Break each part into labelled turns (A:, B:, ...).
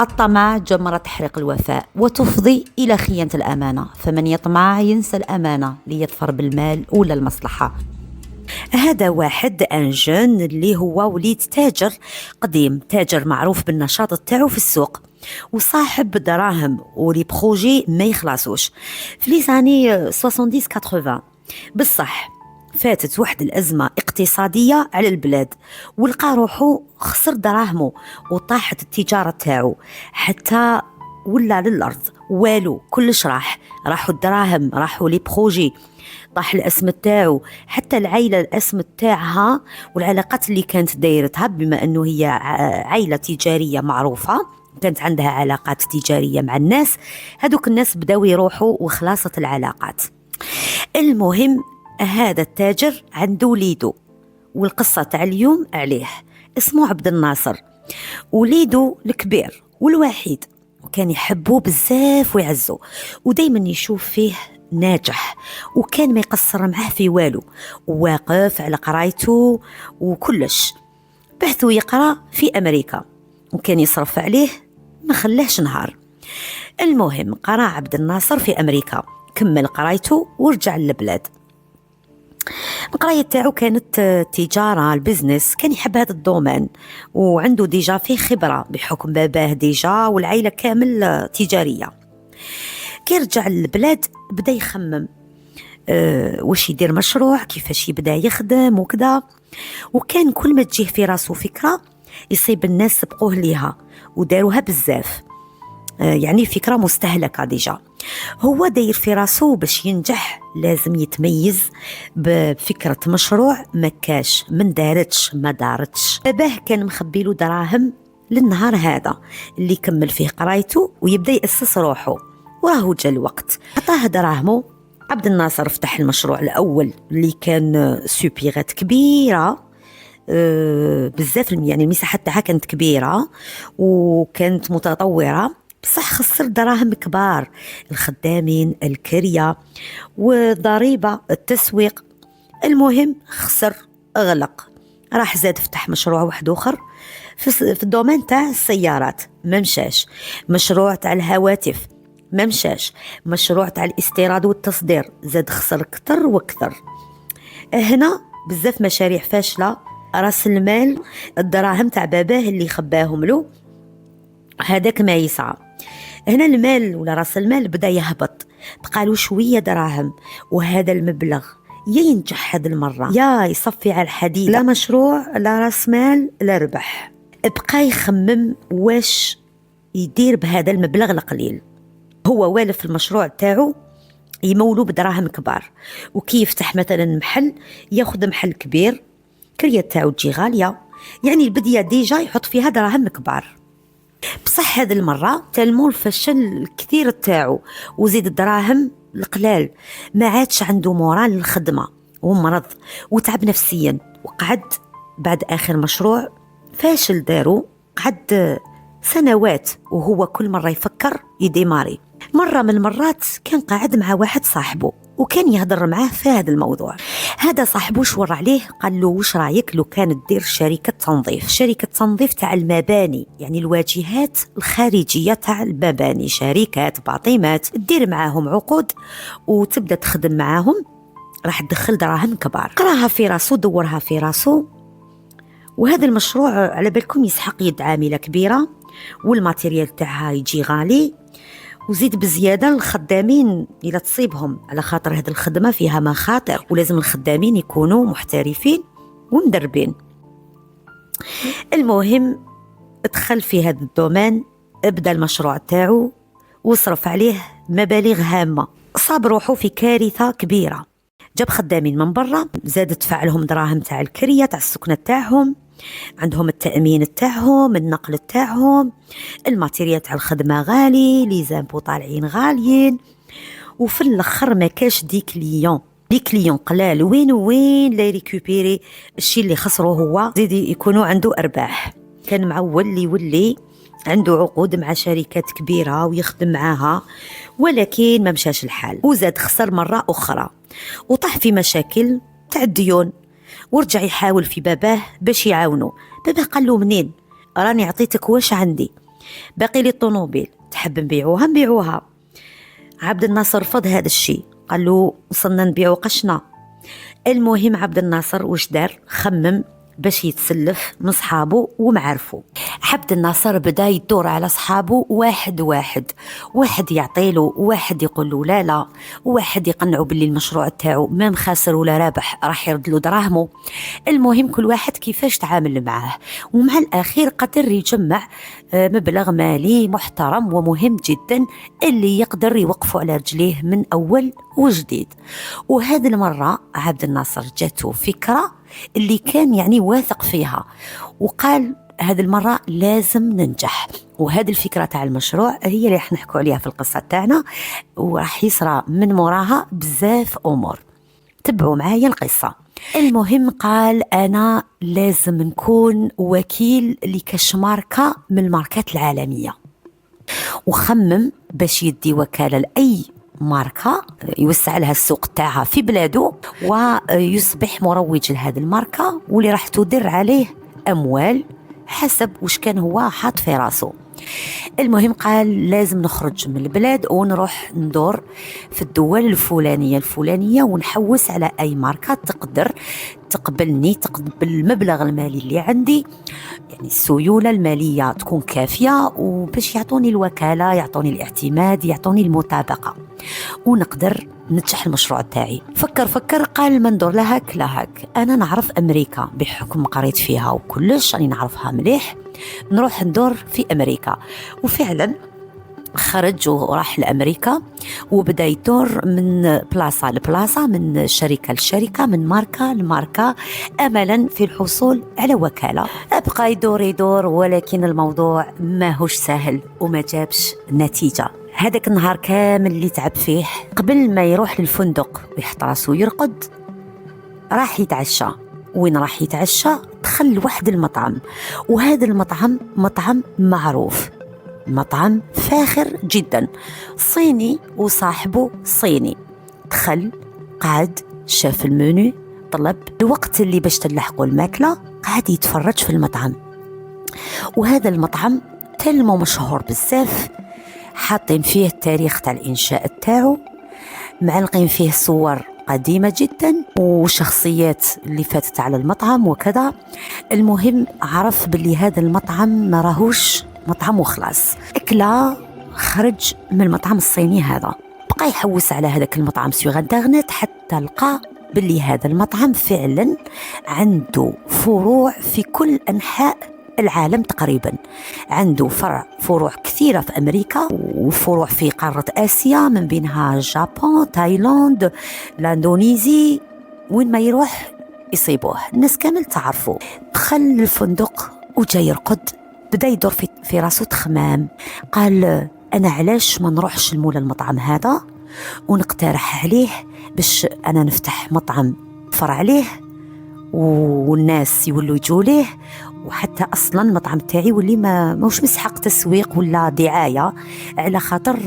A: الطمع جمرة تحرق الوفاء وتفضي إلى خيانة الأمانة، فمن يطمع ينسى الأمانة ليظفر بالمال ولا المصلحة. هذا واحد ان جون اللي هو وليد تاجر قديم، تاجر معروف بالنشاط تاعو في السوق وصاحب دراهم ولي بروجي ما يخلصوش في لي زاني 70 80. بصح فاتت واحد الأزمة اقتصادية على البلاد ولقى روحو خسر دراهمو وطاحت التجارة تاعو حتى ولا للأرض، والو كلش راحوا الدراهم، راحوا لي بروجي، طاح الاسم تاعو، حتى العائله الاسم تاعها والعلاقات اللي كانت دايرتها، بما انه هي عائله تجاريه معروفه كانت عندها علاقات تجاريه مع الناس، هذوك الناس بداو يروحوا وخلاصت العلاقات. المهم هذا التاجر عنده وليدو، والقصه تاع اليوم عليه، اسمه عبد الناصر، وليدو الكبير والوحيد، وكان يحبه بزاف ويعزه ودايما يشوف فيه ناجح، وكان ما يقصر معه في والو، وواقف على قرايته وكلش. بحثوا يقرأ في أمريكا وكان يصرف عليه ما خلاهش نهار. المهم قرأ عبد الناصر في أمريكا، كمل قرايته ورجع للبلاد. القراية تاعو كانت تجارة، البزنس، كان يحب هذا الدومين وعنده ديجا فيه خبرة بحكم باباه ديجا والعائلة كامل تجارية. كي رجع للبلاد بدا يخمم واش يدير مشروع، كيفاش يبدا يخدم وكذا، وكان كل ما تجيه في راسه فكرة يصيب الناس سبقوه ليها وداروها بزاف، يعني فكرة مستهلكة ديجا. هو داير في راسه باش ينجح لازم يتميز بفكرة مشروع مكاش من دارتش ما دارتش. باباه كان مخبيله دراهم للنهار هذا اللي كمل فيه قرايته ويبدا يأسس روحه، وراه جا الوقت عطاه دراهمه. عبد الناصر فتح المشروع الأول اللي كان سوبيغات كبيرة بزاف، يعني المساحة تاعها كانت كبيرة وكانت متطورة، بصح خسر دراهم كبار، الخدامين، الكرية، وضريبة التسويق. المهم خسر، غلق، راح زاد فتح مشروع واحد اخر في الدومين تاع السيارات، ما مشاش. مشروع تاع الهواتف ما مشاش. مشروع تاع الاستيراد والتصدير زاد خسر كتر وكتر. هنا بزاف مشاريع فاشلة، راس المال الدراهم تاع باباه اللي خباهم له هذاك ما يسعى. هنا المال ولا راس المال بدا يهبط، بقالو شوية دراهم، وهذا المبلغ يا ينجح هذه المرة يا يصفي على الحديد، لا مشروع لا راس مال لا ربح. بقى يخمم واش يدير بهذا المبلغ القليل. هو والف المشروع تاعو يمولو بدراهم كبار، وكي يفتح مثلا محل ياخذ محل كبير، كريه تاعو تجي غاليه، يعني البديه ديجا يحط فيها دراهم كبار. بصح هذه المره تلمو الفشل الكثير تاعو وزيد الدراهم القلال، ما عادش عنده مورال للخدمه ومرض وتعب نفسيا، وقعد بعد اخر مشروع فاشل دارو، قعد سنوات وهو كل مره يفكر يديماري. مرة من المرات كان قاعد مع واحد صاحبه وكان يهضر معاه في هذا الموضوع. هذا صاحبه شور عليه، قال له وش رايك لو كان تدير شركة تنظيف، شركة تنظيف تاع المباني، يعني الواجهات الخارجية تاع المباني، شركات باطيمات، تدير معاهم عقود وتبدأ تخدم معاهم، راح تدخل دراهم كبار. قراها في راسه، دورها في راسه، وهذا المشروع على بالكم يسحق يد عاملة كبيرة، والماتيريال تاعها يجي غالي، وزيد بزيادة الخدامين إلى تصيبهم، على خاطر هذه الخدمة فيها مخاطر ولازم الخدامين يكونوا محترفين ومدربين. المهم ادخل في هذا الدومين، ابدأ المشروع تاعو وصرف عليه مبالغ هامة، صاب روحه في كارثة كبيرة. جاب خدامين من برا، زاد دفع لهم دراهم تاع الكرية تاع السكنة تاعهم، عندهم التأمين تاعهم، النقل تاعهم، الماتيريال تاع الخدمة غالي، لي زامبو طالعين غاليين، وفي الاخر ما كاش دي كليون قلال، وين لا ريكوبيري الشيء اللي خسره هو، زيد يكونوا عنده ارباح. كان معول يولي عنده عقود مع شركات كبيرة ويخدم معاها، ولكن ما مشاش الحال، وزاد خسر مرة أخرى وطاح في مشاكل تاع الديون، ورجع يحاول في باباه باش يعاونه. باباه قال له منين، راني عطيتك واش عندي، باقي لي الطوموبيل، تحب نبيعوها. عبد الناصر رفض هذا الشيء، قال له وصلنا نبيعو قشنا. المهم عبد الناصر واش دار؟ خمم باش يتسلف من صحابه ومعارفه. عبد الناصر بدا يدور على صحابه واحد يعطيله، واحد يقول له لا، واحد يقنعه باللي المشروع تاعو ما خاسر ولا رابح راح يرد له دراهمه. المهم كل واحد كيفاش تعامل معاه، ومع الاخير قدر يجمع مبلغ مالي محترم ومهم جدا اللي يقدر يوقفه على رجليه من اول وجديد. وهذه المره عبد الناصر جاته فكره اللي كان يعني واثق فيها، وقال هذه المرة لازم ننجح. وهذه الفكرة تاع المشروع هي اللي راح نحكوا عليها في القصة تاعنا، وراح يصرى من موراها بزاف أمور. تبعوا معايا القصة. المهم قال أنا لازم نكون وكيل لكش ماركة من الماركات العالمية، وخمم باش يدي وكالة لأي ماركة يوسع لها السوق تاعها في بلاده، ويصبح مروج لهذه الماركة واللي راح تدر عليه أموال حسب وش كان هو حاط في راسه. المهم قال لازم نخرج من البلاد ونروح ندور في الدول الفلانية ونحوس على أي ماركة تقدر تقبل المبلغ المالي اللي عندي، يعني السيولة المالية تكون كافية، وباش يعطوني الوكالة، يعطوني الاعتماد، يعطوني المطابقة، ونقدر ننجح المشروع تاعي. فكر قال ما ندور لهاك أنا نعرف أمريكا بحكم قريت فيها وكلش، أنا نعرفها مليح، نروح ندور في أمريكا. وفعلا خرج وراح لأمريكا وبدأ يدور من بلاصة لبلاصة، من شركة لشركة، من ماركة لماركة، أملا في الحصول على وكالة. أبقى يدور ولكن الموضوع ما هوش سهل وما جابش نتيجة. هذاك النهار كامل اللي تعب فيه قبل ما يروح للفندق ويحط راسو يرقد راح يتعشى. وين راح يتعشى؟ دخل واحد المطعم، وهذا المطعم مطعم معروف، مطعم فاخر جدا، صيني وصاحبه صيني. دخل قعد شاف المنيو، طلب الوقت اللي باش تلحقوا الماكلة، قعد يتفرج في المطعم. وهذا المطعم تلمو مشهور بزاف، حاطين فيه التاريخ تاع الإنشاء تاعو، معلقين فيه صور قديمة جدا وشخصيات اللي فاتت على المطعم وكذا. المهم عرف باللي هذا المطعم ما راهوش مطعم وخلاص. أكلا خرج من المطعم الصيني هذا، بقى يحوس على هذاك المطعم سوغ انترنت حتى لقى باللي هذا المطعم فعلا عنده فروع في كل أنحاء العالم تقريبا. عنده فروع كثيرة في أمريكا، وفروع في قارة آسيا من بينها جابان، تايلاند، الاندونيزي، وين ما يروح يصيبوه، الناس كامل تعرفه. دخل الفندق وجاي يرقد، بدأ يدور في راسه تخمام، قال أنا علاش ما نروحش لمولا المطعم هذا ونقترح عليه باش أنا نفتح مطعم فرع عليه والناس يولوا يجوا ليه، وحتى اصلا المطعم تاعي واللي موش مسحق تسويق ولا دعايه، على خاطر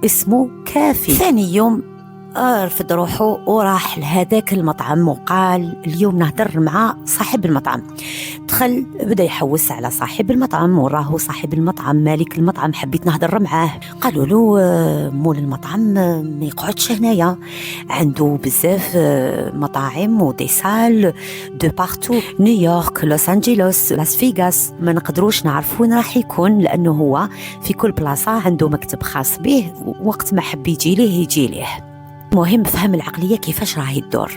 A: اسمه كافي. ثاني يوم رفض روحه وراح لهذاك المطعم وقال اليوم نهدر مع صاحب المطعم. دخل بدا يحوس على صاحب المطعم، وراه صاحب المطعم مالك المطعم، حبيت نهدر معاه. قالوا له مول المطعم ما يقعدش هنايا، عنده بزاف مطاعم ودي سال دو بارتو، نيويورك، لوس انجلوس، لاس فيغاس، ما نقدروش نعرف وين راح يكون، لانه هو في كل بلاصه عنده مكتب خاص به، وقت ما حب يجي ليه. مهم فهم العقلية كيفاش راهي الدور.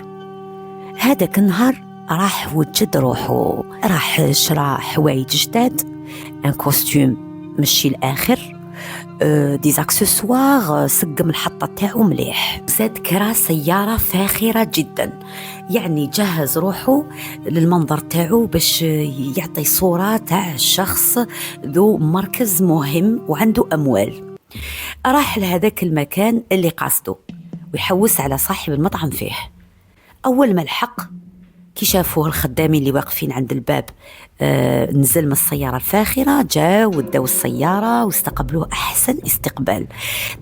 A: هذاك النهار راح وجد روحه، راح شرا حوايج جداد، ان كوستيوم مشي الاخر، دي زاكسسوار، سقم الحطة تاعو مليح، زاد كرا سيارة فاخرة جدا، يعني جهز روحه للمنظر تاعو باش يعطي صورة تاع شخص ذو مركز مهم وعنده أموال. راح لهذاك المكان اللي قصده ويحوس على صاحب المطعم فيه. أول ما الحق كي شافوه الخدامين اللي واقفين عند الباب، نزل من السيارة الفاخرة، جاء وداو السيارة واستقبلوه أحسن استقبال.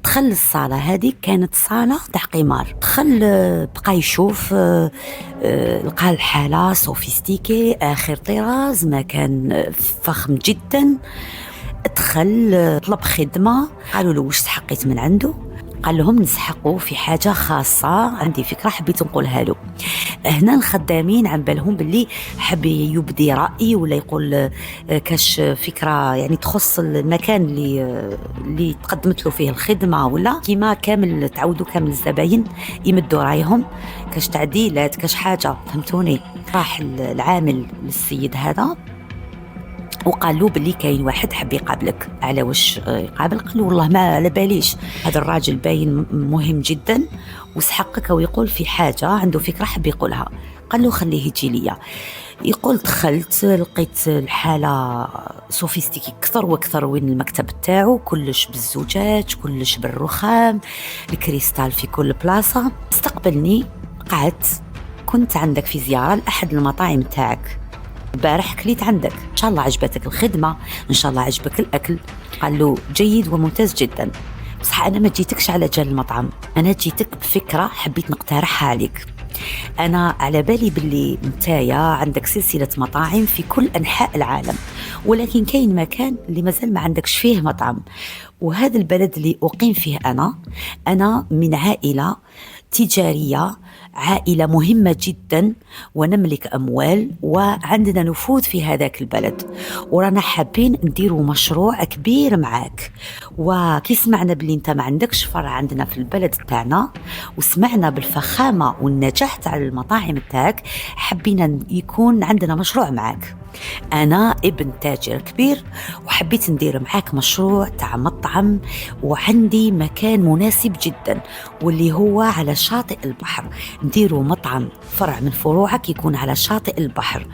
A: دخل الصالة، هذه كانت صالة تاع قمار. دخل بقى يشوف، لقى الحالة سوفيستيكي آخر طراز، مكان فخم جدا. دخل طلب خدمة، قالوا له واش تحقيت من عنده؟ قال لهم نسحقوا في حاجة خاصة، عندي فكرة حبيت نقولها له. هنا الخدامين عن بالهم باللي حب يبدي رأي ولا يقول كاش فكرة يعني تخص المكان اللي تقدمت له فيه الخدمة، ولا كيما كامل تعودوا كامل الزباين يمدوا رايهم كاش تعديلات كاش حاجة، فهمتوني؟ راح العامل للسيد هذا وقال له باللي كاين واحد حب يقابلك. على واش يقابل؟ قال له والله ما على باليش، هذا الراجل باين مهم جدا وسحقك ويقول في حاجة عنده فكرة حب يقولها. قال له خليه يجي ليا. يقول دخلت لقيت الحالة سوفيستيكي أكثر وأكثر، وين المكتب تاعو كلش بالزجاج كلش بالرخام، الكريستال في كل بلاصة. استقبلني، قعدت، كنت عندك في زيارة لأحد المطاعم تاعك البارح، كليت عندك، إن شاء الله عجبتك الخدمة، إن شاء الله عجبك الأكل. قال له جيد وممتاز جدا، بصح أنا ما جيتكش على جال المطعم، أنا جيتك بفكرة حبيت نقترحها عليك. أنا على بالي باللي نتايا عندك سلسلة مطاعم في كل أنحاء العالم، ولكن كاين مكان اللي مازال ما عندكش فيه مطعم، وهذا البلد اللي أقيم فيه أنا من عائلة تجارية، عائلة مهمة جدا ونملك أموال وعندنا نفوذ في هذاك البلد، ورانا حابين نديروا مشروع كبير معاك. وكي سمعنا بلي انت ما عندكش فرع عندنا في البلد تاعنا، وسمعنا بالفخامة والنجاح تاع المطاعم تاعك، حبينا يكون عندنا مشروع معاك. أنا ابن تاجر كبير وحبيت ندير معاك مشروع تاع مطعم، وعندي مكان مناسب جدا واللي هو على شاطئ البحر. نديروا مطعم فرع من فروعك يكون على شاطئ البحر،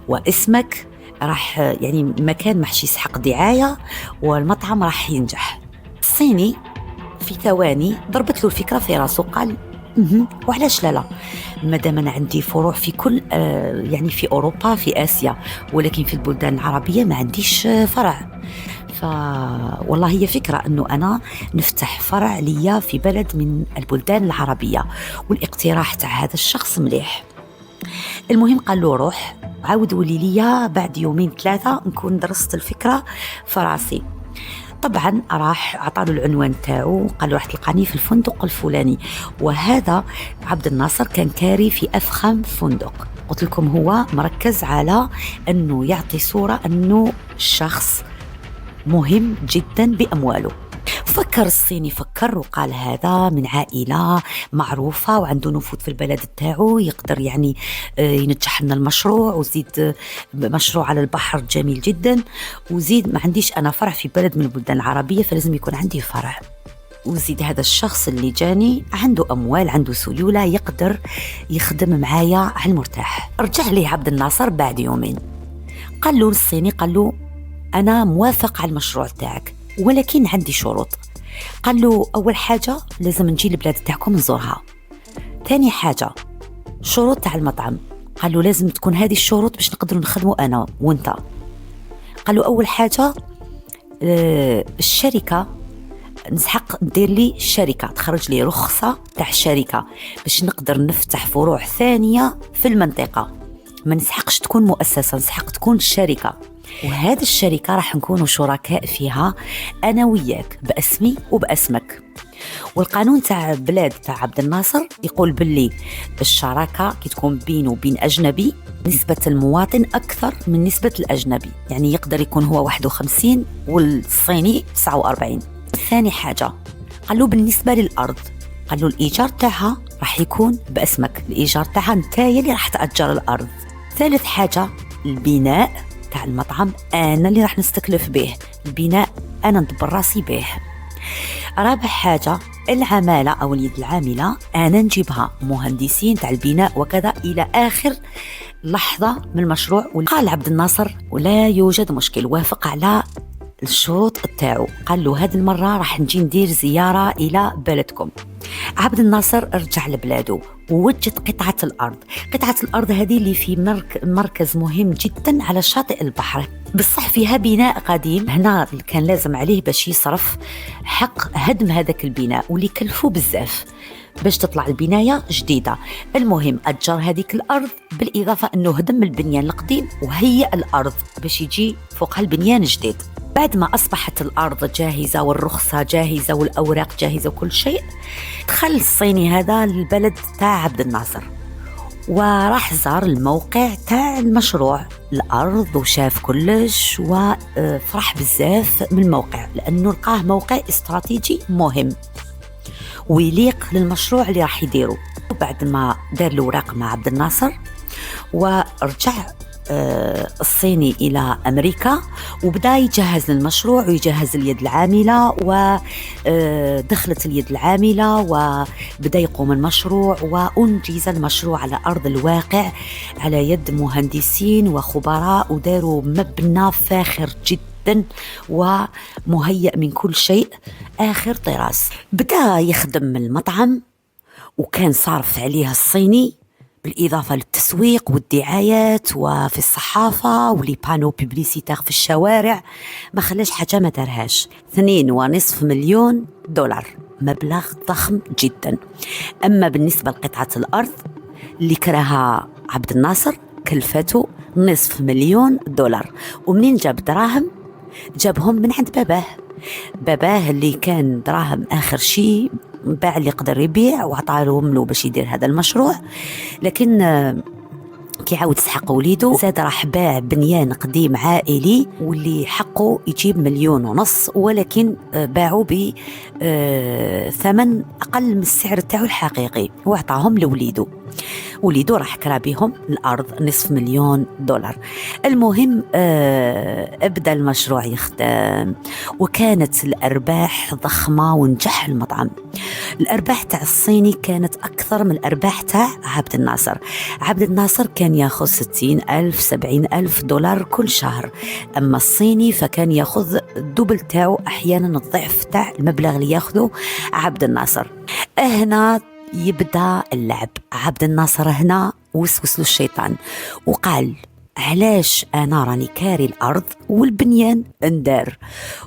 A: واسمك راح يعني مكان محشي يسحق دعاية، والمطعم راح ينجح. الصيني في ثواني ضربت له الفكرة في راسه، قال وعلاش لا مادام انا عندي فروع في كل يعني في اوروبا في اسيا، ولكن في البلدان العربيه ما عنديش فرع. والله هي فكره انه انا نفتح فرع ليا في بلد من البلدان العربيه، والاقتراح تاع هذا الشخص مليح. المهم قال له روح عاودوا ليا بعد يومين ثلاثه نكون درست الفكره في راسي. طبعا راح عطاله العنوان تاعو، قال له راح تلقاني في الفندق الفلاني، وهذا عبد الناصر كان كاري في أفخم فندق. قلت لكم هو مركز على أنه يعطي صورة أنه شخص مهم جدا بأمواله. فكر الصيني، فكر وقال هذا من عائلة معروفة وعنده نفوذ في البلد تاعو، يقدر يعني ينجح لنا المشروع، وزيد مشروع على البحر جميل جدا، وزيد ما عنديش أنا فرع في بلد من البلدان العربية فلازم يكون عندي فرع، وزيد هذا الشخص اللي جاني عنده أموال عنده سيولة يقدر يخدم معايا على المرتاح. رجع ليه عبد الناصر بعد يومين، قال له الصيني، قال له أنا موافق على المشروع تاعك ولكن عندي شروط. قال له أول حاجة لازم نجي لبلاد تاعكم نزورها، ثاني حاجة شروط تاع المطعم. قال له لازم تكون هذه الشروط باش نقدر نخدموا أنا وانت. قال له أول حاجة الشركة نسحق ندير لي شركة تخرج لي رخصة تاع الشركة باش نقدر نفتح فروع ثانية في المنطقة، ما نسحقش تكون مؤسسة، نسحق تكون شركة، وهذه الشركة راح نكونوا شركاء فيها أنا وياك باسمي وباسمك. والقانون تاع بلاد تاع عبد الناصر يقول باللي الشراكة كي تكون بينه وبين أجنبي نسبة المواطن أكثر من نسبة الأجنبي، يعني يقدر يكون هو 51 والصيني 49. ثاني حاجة قال له بالنسبة للأرض، قال له الإيجار تاعها راح يكون باسمك، الإيجار تاعها نتايا اللي راح تأجر الأرض. ثالث حاجة البناء تاع المطعم أنا اللي راح نستكلف به، البناء أنا ندبر راسي به. رابع حاجة العمالة أو اليد العاملة أنا نجيبها، مهندسين تاع البناء وكذا إلى آخر لحظة من المشروع. قال عبد الناصر ولا يوجد مشكل، وافق على الشروط تاعو. قال له هذه المرة راح نجي ندير زيارة إلى بلدكم. عبد الناصر رجع لبلاده ووجد قطعة الأرض هذه اللي في مركز مهم جدا على شاطئ البحر، بصح فيها بناء قديم. هنا كان لازم عليه باش يصرف حق هدم هذاك البناء واللي كلفوا بزاف باش تطلع البناية جديدة. المهم أجر هذيك الأرض بالإضافة أنه هدم البنيان القديم وهيئ الأرض باش يجي فوقها البنيان جديد. بعد ما أصبحت الأرض جاهزة والرخصة جاهزة والأوراق جاهزة وكل شيء، دخل الصيني هذا للبلد تاع عبد الناصر وراح زار الموقع تاع المشروع الأرض وشاف كلش وفرح بزاف من الموقع، لأنه لقاه موقع استراتيجي مهم ويليق للمشروع اللي راح يديره. وبعد ما دار الأوراق مع عبد الناصر ورجع الصيني إلى أمريكا وبدأ يجهز للمشروع ويجهز اليد العاملة، ودخلت اليد العاملة وبدأ يقوم المشروع وأنجز المشروع على أرض الواقع على يد مهندسين وخبراء، وداروا مبنى فاخر جدا ومهيأ من كل شيء آخر طراز. بدأ يخدم المطعم وكان صارف عليها الصيني بالإضافة للتسويق والدعايات وفي الصحافة ولي بانو بيبليسيتار في الشوارع، ما خلاش حاجة ما دارهاش. 2.5 مليون دولار، مبلغ ضخم جدا. أما بالنسبة لقطعة الأرض اللي كراها عبد الناصر كلفته 500,000 دولار. ومنين جاب دراهم؟ جابهم من عند باباه اللي كان دراهم آخر شيء باع اللي يقدر يبيع وعطالهم له باش يدير هذا المشروع. لكن كي عاود سحق وليده زاد راح باع بنيان قديم عائلي واللي حقه يجيب 1.5 مليون، ولكن باعوا بثمن أقل من السعر تاعو الحقيقي وعطاهم لوليده. وليدو راح كرا بهم الأرض 500,000 دولار. المهم أبدأ المشروع يخدم وكانت الأرباح ضخمة ونجح المطعم. الأرباح تاع الصيني كانت أكثر من الأرباح تاع عبد الناصر. عبد الناصر كان ياخذ 60,000 70,000 دولار كل شهر، أما الصيني فكان ياخذ الدبل تاعو، أحيانا الضعف تاع المبلغ اللي ياخذه عبد الناصر. هنا يبدأ اللعب. عبد الناصر هنا وسوس له الشيطان وقال علاش أنا راني كاري الأرض والبنيان اندار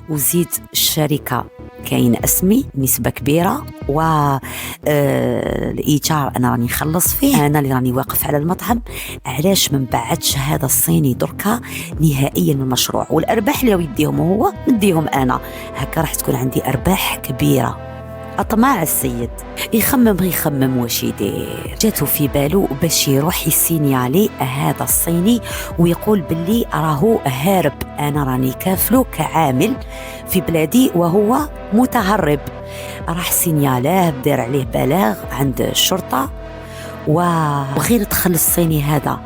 A: وزيد الشركة كاين اسمي نسبة كبيرة والإيجار أنا راني نخلص فيه، أنا اللي راني واقف على المطعم، علاش من بعدش هذا الصيني دركا نهائيا من المشروع، والأرباح اللي يديهم هو نديهم أنا، هكا راح تكون عندي أرباح كبيرة. أطمع السيد يخمم واش يدير. جاتو في بالو باش يروح يسينيالي هذا الصيني ويقول باللي راهو هارب، أنا راني كافلو كعامل في بلادي وهو متهرب. راح سينيالاه، بدار عليه بلاغ عند الشرطة، وغير دخل الصيني هذا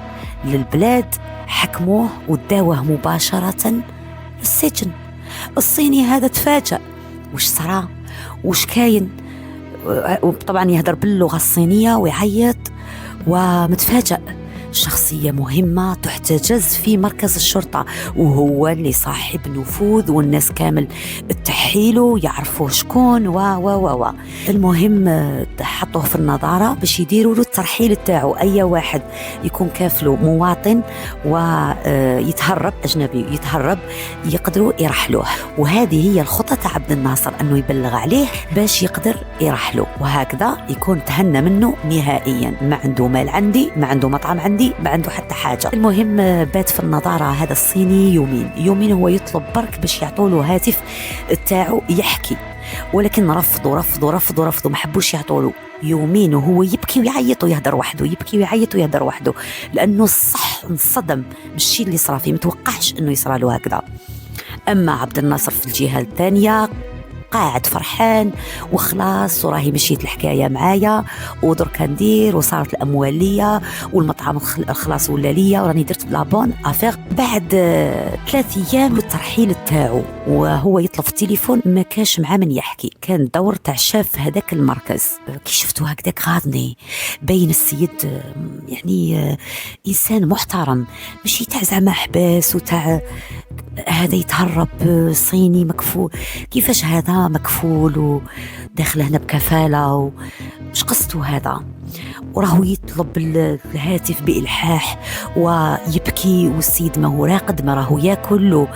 A: للبلاد حكموه وداوه مباشرة السجن. الصيني هذا تفاجأ واش صرا وش كاين، وطبعا يهدر باللغة الصينية ويعيط ومتفاجئ. شخصية مهمة تحتجز في مركز الشرطة وهو اللي صاحب نفوذ والناس كامل تحيله يعرفوه شكون و المهم حطوه في النظارة باش يديروا له الترحيل تاعو. أي واحد يكون كافله مواطن ويتهرب أجنبي يتهرب يقدروا يرحلوه، وهذه هي الخطة تاع عبد الناصر أنه يبلغ عليه باش يقدر يرحله، وهكذا يكون تهنى منه نهائيا. ما عنده مال عندي، ما عنده مطعم عندي، ما عنده حتى حاجة. المهم بات في النظارة هذا الصيني يومين هو يطلب برك باش يعطوله هاتف تاعو يحكي، ولكن رفضوا ما حبوش يعطوله. يومين وهو يبكي ويعيط ويهدر وحده، يبكي ويعيط ويهدر وحده، لأنه الصح انصدم بالشي اللي صرا فيه، متوقعش أنه يصرى له هكذا. أما عبد الناصر في الجهة الثانية قاعد فرحان وخلاص، وراهي مشيت الحكاية معايا ودرك ندير وصارت الأموالية والمطعم خلاص ولا ليا وراني درت بلابون افير. بعد 3 أيام الترحيل تاعو وهو يطلب التليفون ما كاش مع من يحكي، كان دور تاع شاف هذاك المركز. كي شفتو هكذاك غاضني، باين السيد يعني إنسان محترم، ماشي تاع زعما حباس وتاع هذا يتهرب صيني مكفول. كيفاش هذا مكفول وداخل هنا بكفالة مش قصته هذا؟ وراهو يطلب الهاتف بإلحاح ويبكي، والسيد ما هو راقد، ما راهو ياكل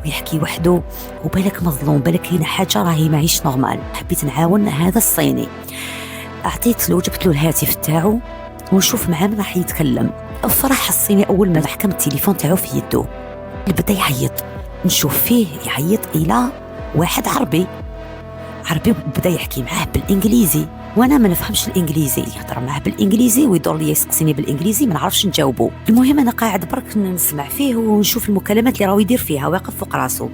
A: ويحكي وحده، وبالك مظلوم، بالك هنا حاجة راهي معيش نورمال. حبيت نعاون هذا الصيني، أعطيت له جبت له الهاتف تاعو ونشوف معاه من راح يتكلم. فرح الصيني أول ما حكم التليفون تاعو في يده، بدا يعيط نشوف فيه يعيط إلى واحد عربي بدا يحكي معاه بالإنجليزي، وانا ما نفهمش الانجليزي، يهضر معاه بالانجليزي ويدور لي يسقسيني بالانجليزي، ما نعرفش نجاوبه. المهم انا قاعد برك نسمع فيه ونشوف المكالمات اللي راهو يدير فيها واقف فوق راسه،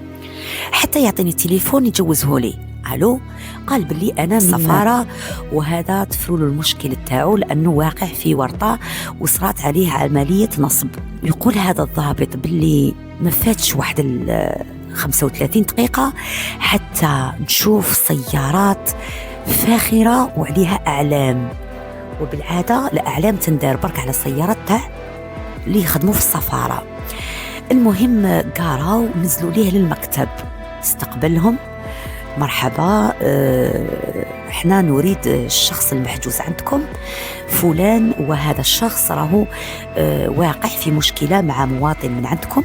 A: حتى يعطيني التليفون يجوزه لي. الو، قال بلي انا من السفاره وهذا تفروا له المشكل تاعو لانه واقع في ورطه وصرات عليه عمليه نصب. يقول هذا الضابط بلي ما فاتش واحد 35 دقيقه حتى نشوف سيارات فاخرة وعليها أعلام، وبالعادة الأعلام تندار برك على السيارات تاع اللي يخدموا في السفارة. المهم قاراو ونزلوا ليه للمكتب، استقبلهم، مرحبا، احنا نريد الشخص المحجوز عندكم فلان، وهذا الشخص راهو واقع في مشكلة مع مواطن من عندكم،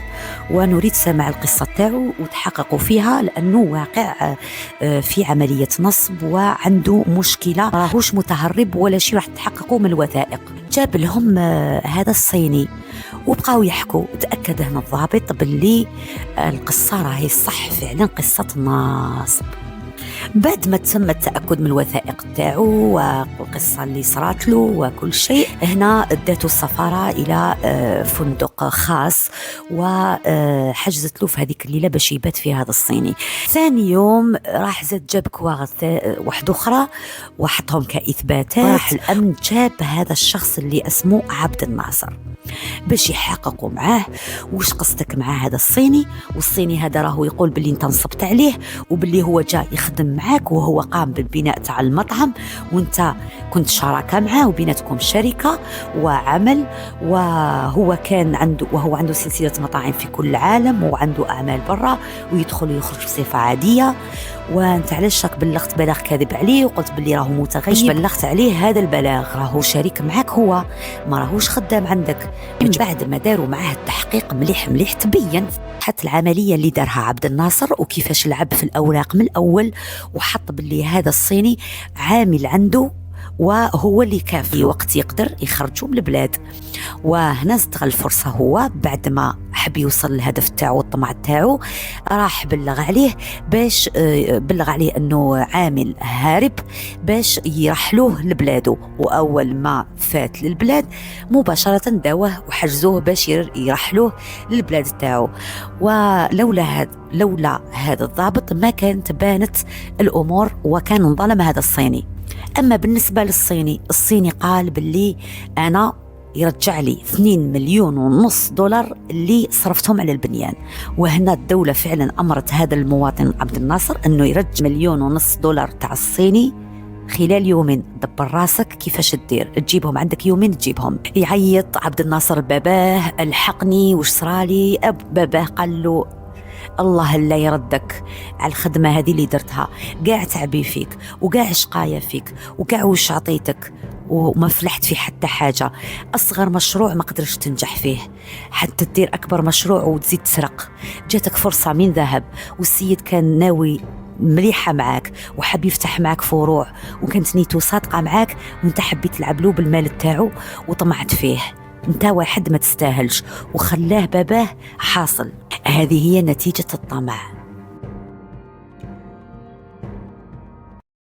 A: ونريد سماع القصة تاعو وتحققوا فيها لأنه واقع في عملية نصب وعنده مشكلة، راهوش متهرب ولا شيء، راح تحققوا من الوثائق. جاب لهم هذا الصيني وبقاو يحكوا. تأكد هنا الضابط باللي القصة راهي صح فعلا قصة نصب. بعد ما تم التأكد من الوثائق تاعو والقصة اللي صارت له وكل شيء، هنا ادته السفارة إلى فندق خاص وحجزت له في هذيك الليلة باش يبات في هذا الصيني. ثاني يوم راح زاد جاب كواغ واحدة أخرى وحطهم كإثباتات. راح الأمن جاب هذا الشخص اللي اسمه عبد الناصر باش يحققوا معاه وش قصتك مع هذا الصيني، والصيني هذا راهو يقول باللي انت نصبت عليه وباللي هو جاء يخدم معاك وهو قام بالبناء تاع المطعم وانت كنت شراكة معاه وبيناتكم شركة وعمل، وهو عنده سلسلة مطاعم في كل العالم وعنده أعمال برا ويدخل ويخرج بصفة عادية، وانت علاش راك بلغت بلاغ كاذب عليه وقلت باللي راهو متغيب؟ بلغت عليه هذا البلاغ، راهو شريك معك، هو ما راهوش خدام عندك. من بعد ما داروا معاه التحقيق مليح تبين حتى العملية اللي دارها عبد الناصر وكيفاش لعب في الأوراق من الأول، وحط باللي هذا الصيني عامل عنده وهو اللي كان في وقت يقدر يخرجوا من البلاد. وهنا استغل الفرصة، هو بعد ما حب يوصل للهدف تاعو والطمع تاعو راح بلغ عليه انه عامل هارب باش يرحلوه لبلاده، واول ما فات للبلاد مباشرة داوه وحجزوه باش يرحلوه للبلاد تاعو. لولا هذا الضابط ما كانت بانت الامور وكان انظلم هذا الصيني. أما بالنسبة الصيني قال باللي أنا يرجع لي 2.5 مليون دولار اللي صرفتهم على البنيان. وهنا الدولة فعلا أمرت هذا المواطن عبد الناصر أنه يرجع 1.5 مليون دولار تاع الصيني خلال يومين. دبر راسك كيفاش تجيبهم، عندك يومين تجيبهم. يعيط عبد الناصر باباه الحقني وش صرالي. باباه قال له الله لا يردك على الخدمة هذه اللي درتها، قاع تعبي فيك وقاع شقايا فيك وقاع وش عطيتك وما فلحت في حتى حاجة. أصغر مشروع ما قدرش تنجح فيه، حتى تدير أكبر مشروع وتزيد تسرق. جاتك فرصة من ذهب والسيد كان ناوي مليحة معاك وحب يفتح معاك فروع وكانت نيته صادقة معاك، وانت حبيت تلعب له بالمال تاعو وطمعت فيه. انت واحد ما تستاهلش وخلاه باباه حاصل. هذه هي نتيجة الطمع.